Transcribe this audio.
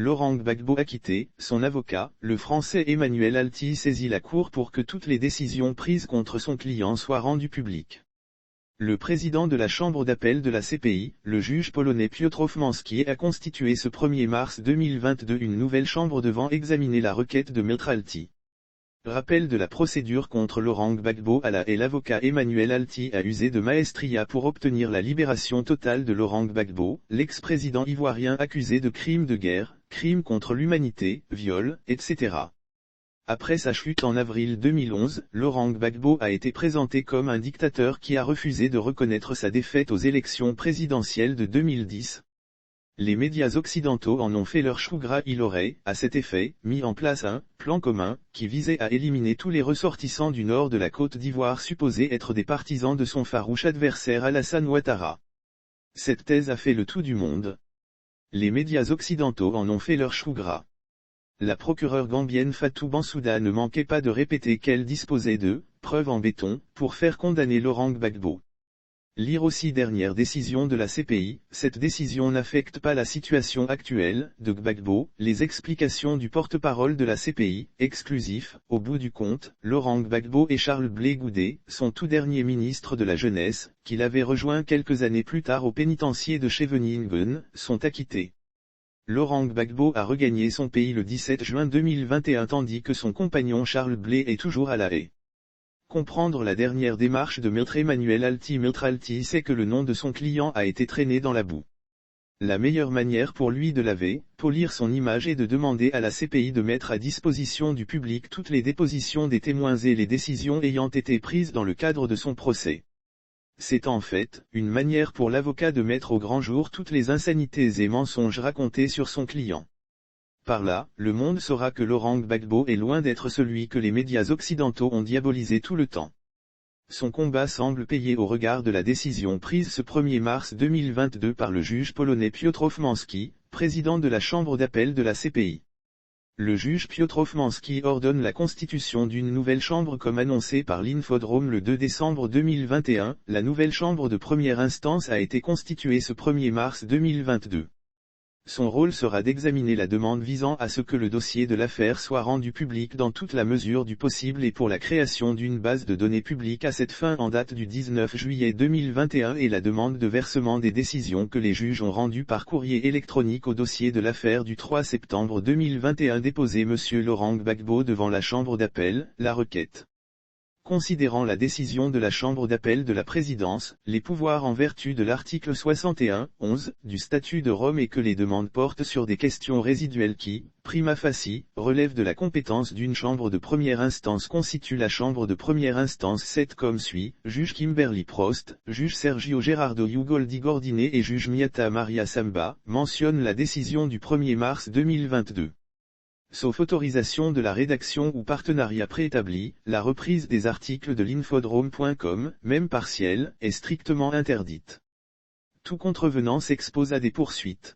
Laurent Gbagbo acquitté, son avocat, le Français Emmanuel Alti saisit la Cour pour que toutes les décisions prises contre son client soient rendues publiques. Le président de la chambre d'appel de la CPI, le juge polonais Piotr Ołmanski a constitué ce 1er mars 2022 une nouvelle chambre devant examiner la requête de Maître Alti. Rappel de la procédure contre Laurent Gbagbo et l'avocat Emmanuel Alti a usé de maestria pour obtenir la libération totale de Laurent Gbagbo, l'ex-président ivoirien accusé de crimes de guerre, crimes contre l'humanité, viol, etc. Après sa chute en avril 2011, Laurent Gbagbo a été présenté comme un dictateur qui a refusé de reconnaître sa défaite aux élections présidentielles de 2010. Les médias occidentaux en ont fait leur chou gras. Il aurait, à cet effet, mis en place un « plan commun » qui visait à éliminer tous les ressortissants du nord de la Côte d'Ivoire supposés être des partisans de son farouche adversaire Alassane Ouattara. Cette thèse a fait le tour du monde. Les médias occidentaux en ont fait leur chou gras. La procureure gambienne Fatou Bensouda ne manquait pas de répéter qu'elle disposait de « preuves en béton » pour faire condamner Laurent Gbagbo. Lire aussi dernière décision de la CPI, cette décision n'affecte pas la situation actuelle de Gbagbo, les explications du porte-parole de la CPI, exclusif, au bout du compte, Laurent Gbagbo et Charles Blé Goudé, son tout dernier ministre de la Jeunesse, qu'il avait rejoint quelques années plus tard au pénitencier de Scheveningen, sont acquittés. Laurent Gbagbo a regagné son pays le 17 juin 2021 tandis que son compagnon Charles Blé est toujours à La Haye. Comprendre la dernière démarche de Maître Emmanuel Alti. Maître Alti sait que le nom de son client a été traîné dans la boue. La meilleure manière pour lui de laver, polir son image est de demander à la CPI de mettre à disposition du public toutes les dépositions des témoins et les décisions ayant été prises dans le cadre de son procès. C'est en fait une manière pour l'avocat de mettre au grand jour toutes les insanités et mensonges racontés sur son client. Par là, le monde saura que Laurent Gbagbo est loin d'être celui que les médias occidentaux ont diabolisé tout le temps. Son combat semble payé au regard de la décision prise ce 1er mars 2022 par le juge polonais Piotr Ołmanski, président de la chambre d'appel de la CPI. Le juge Piotr Ołmanski ordonne la constitution d'une nouvelle chambre comme annoncé par l'Infodrome le 2 décembre 2021. La nouvelle chambre de première instance a été constituée ce 1er mars 2022. Son rôle sera d'examiner la demande visant à ce que le dossier de l'affaire soit rendu public dans toute la mesure du possible et pour la création d'une base de données publique à cette fin en date du 19 juillet 2021 et la demande de versement des décisions que les juges ont rendues par courrier électronique au dossier de l'affaire du 3 septembre 2021 déposé M. Laurent Gbagbo devant la chambre d'appel, la requête. Considérant la décision de la Chambre d'appel de la présidence, les pouvoirs en vertu de l'article 61(11) du statut de Rome et que les demandes portent sur des questions résiduelles qui, prima facie, relèvent de la compétence d'une chambre de première instance constituent la chambre de première instance 7 comme suit, juge Kimberly Prost, juge Sergio Gerardo Ugoldi Gordiné et juge Miata Maria Samba, mentionne la décision du 1er mars 2022. Sauf autorisation de la rédaction ou partenariat préétabli, la reprise des articles de l'infodrome.com, même partielle, est strictement interdite. Tout contrevenant s'expose à des poursuites.